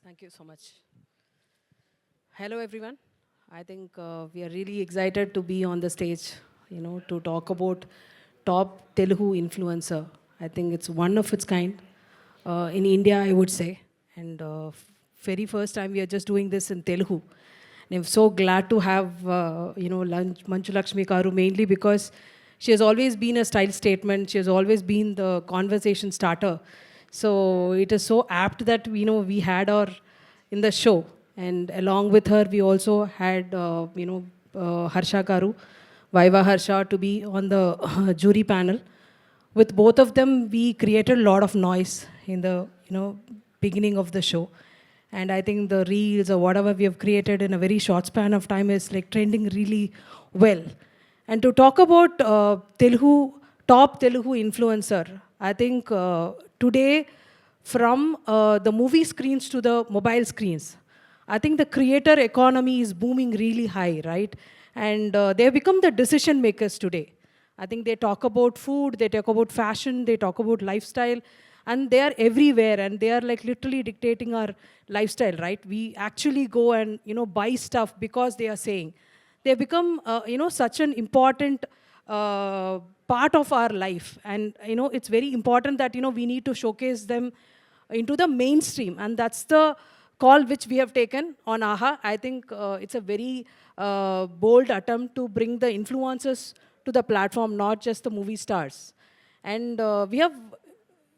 Thank you so much. Hello, everyone. I think we are really excited to be on the stage, to talk about top Telugu influencer. I think it's one of its kind in India, I would say. And very first time we are just doing this in Telugu. And I'm so glad to have, Manchu Lakshmi Karu mainly because she has always been a style statement. She has always been the conversation starter. So it is so apt that, we had her in the show. And along with her, we also had, Harsha Karu, Vaiva Harsha, to be on the jury panel. With both of them, we created a lot of noise in the, beginning of the show. And I think the reels or whatever we have created in a very short span of time is like trending really well. And to talk about top Telugu influencer, I think today, from the movie screens to the mobile screens, I think the creator economy is booming really high, right? And they have become the decision makers today. I think they talk about food, they talk about fashion, they talk about lifestyle, and they are everywhere, and they are like literally dictating our lifestyle, right? We actually go and buy stuff because they are saying. They have become such an important part of our life, and it's very important that we need to showcase them into the mainstream, and that's the call which we have taken on AHA. I think it's a very bold attempt to bring the influencers to the platform, not just the movie stars. And we have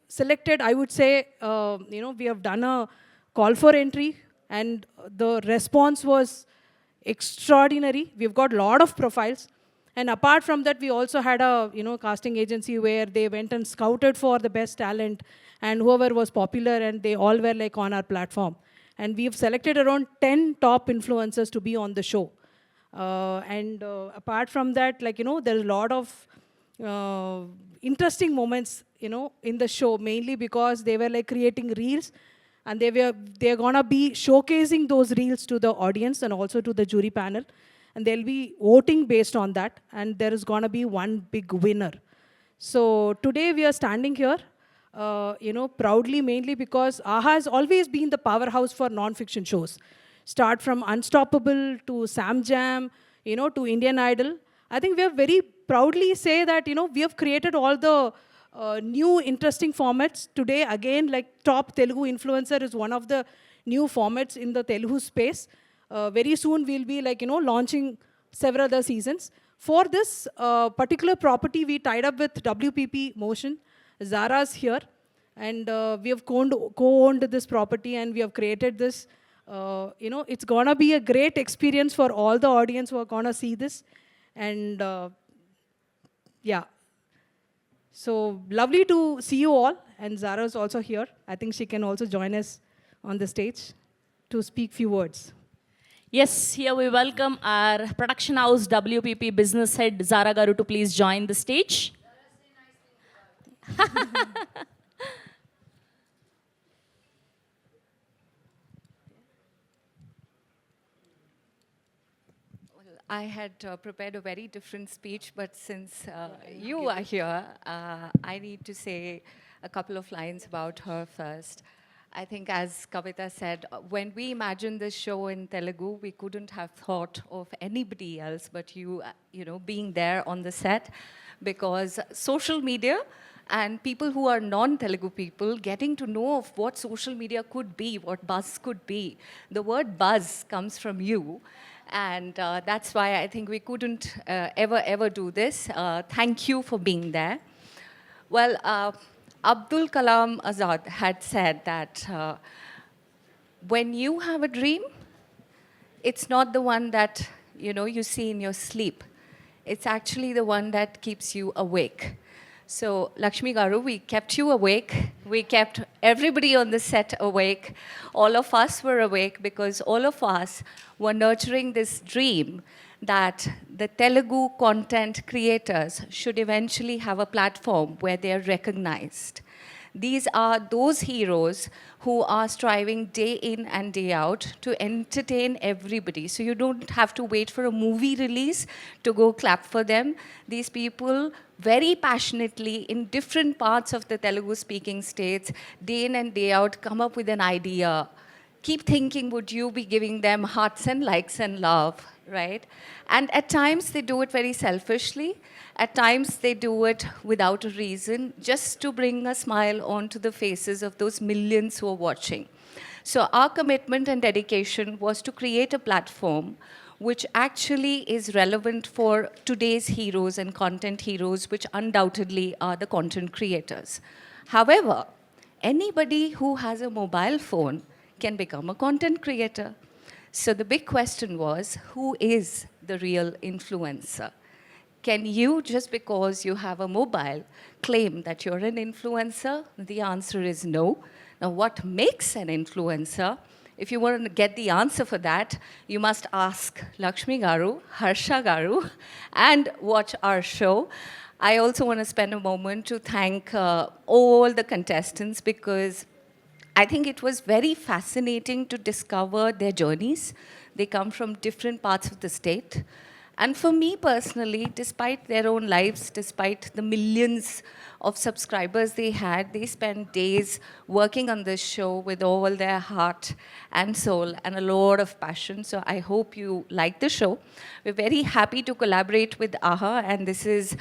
selected, I would say, we have done a call for entry, and the response was extraordinary. We've got a lot of profiles. And apart from that, we also had a casting agency where they went and scouted for the best talent and whoever was popular, and they all were like on our platform. And we've selected around 10 top influencers to be on the show. And apart from that, there's a lot of interesting moments, in the show, mainly because they were like creating reels, and they're gonna be showcasing those reels to the audience and also to the jury panel, and they'll be voting based on that, and there is gonna be one big winner. So today we are standing here, proudly, mainly because AHA has always been the powerhouse for non-fiction shows. Start from Unstoppable to Sam Jam, to Indian Idol. I think we have very proudly say that, we have created all the new interesting formats. Today, again, like top Telugu influencer is one of the new formats in the Telugu space. Very soon we'll be launching several other seasons. For this particular property, we tied up with WPP Motion. Zara's here, and we have co-owned this property, and we have created this. It's gonna be a great experience for all the audience who are gonna see this, and yeah. So lovely to see you all, and Zara is also here. I think she can also join us on the stage to speak few words. Yes, here we welcome our production house WPP business head Zara Garu to please join the stage. I had prepared a very different speech, but since you are here, I need to say a couple of lines about her first. I think, as Kavita said, when we imagined this show in Telugu, we couldn't have thought of anybody else but you, being there on the set, because social media and people who are non-Telugu people getting to know of what social media could be, what buzz could be. The word buzz comes from you. And that's why I think we couldn't ever do this. Thank you for being there. Well, Abdul Kalam Azad had said that when you have a dream, it's not the one that you see in your sleep. It's actually the one that keeps you awake. So, Lakshmi Garu, we kept you awake. We kept everybody on the set awake. All of us were awake because all of us were nurturing this dream that the Telugu content creators should eventually have a platform where they are recognized. These are those heroes who are striving day in and day out to entertain everybody. So you don't have to wait for a movie release to go clap for them. These people very passionately in different parts of the Telugu speaking states, day in and day out, come up with an idea, keep thinking, would you be giving them hearts and likes and love, right? And at times they do it very selfishly. At times they do it without a reason, just to bring a smile onto the faces of those millions who are watching. So our commitment and dedication was to create a platform which actually is relevant for today's heroes and content heroes, which undoubtedly are the content creators. However, anybody who has a mobile phone can become a content creator. So the big question was, who is the real influencer? Can you, just because you have a mobile, claim that you're an influencer? The answer is no. Now, what makes an influencer? If you want to get the answer for that, you must ask Lakshmi Garu, Harsha Garu, and watch our show. I also want to spend a moment to thank all the contestants, because I think it was very fascinating to discover their journeys. They come from different parts of the state. And for me personally, despite their own lives, despite the millions of subscribers they had, they spent days working on this show with all their heart and soul and a lot of passion. So I hope you like the show. We're very happy to collaborate with AHA, and this is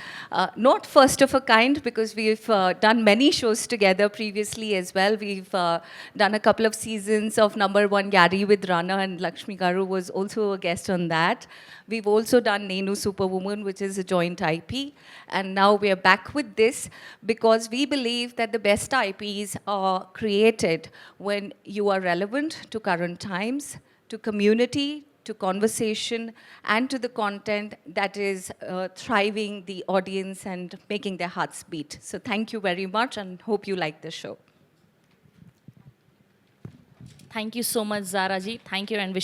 not first of a kind, because we've done many shows together previously as well. We've done a couple of seasons of Number One Gary with Rana, and Lakshmi Garu was also a guest on that. We've also done Nenu Superwoman, which is a joint IP. And now we are back with this, because we believe that the best IPs are created when you are relevant to current times, to community, to conversation, and to the content that is thriving the audience and making their hearts beat. So thank you very much, and hope you like the show. Thank you so much, Zara ji. Thank you, and wish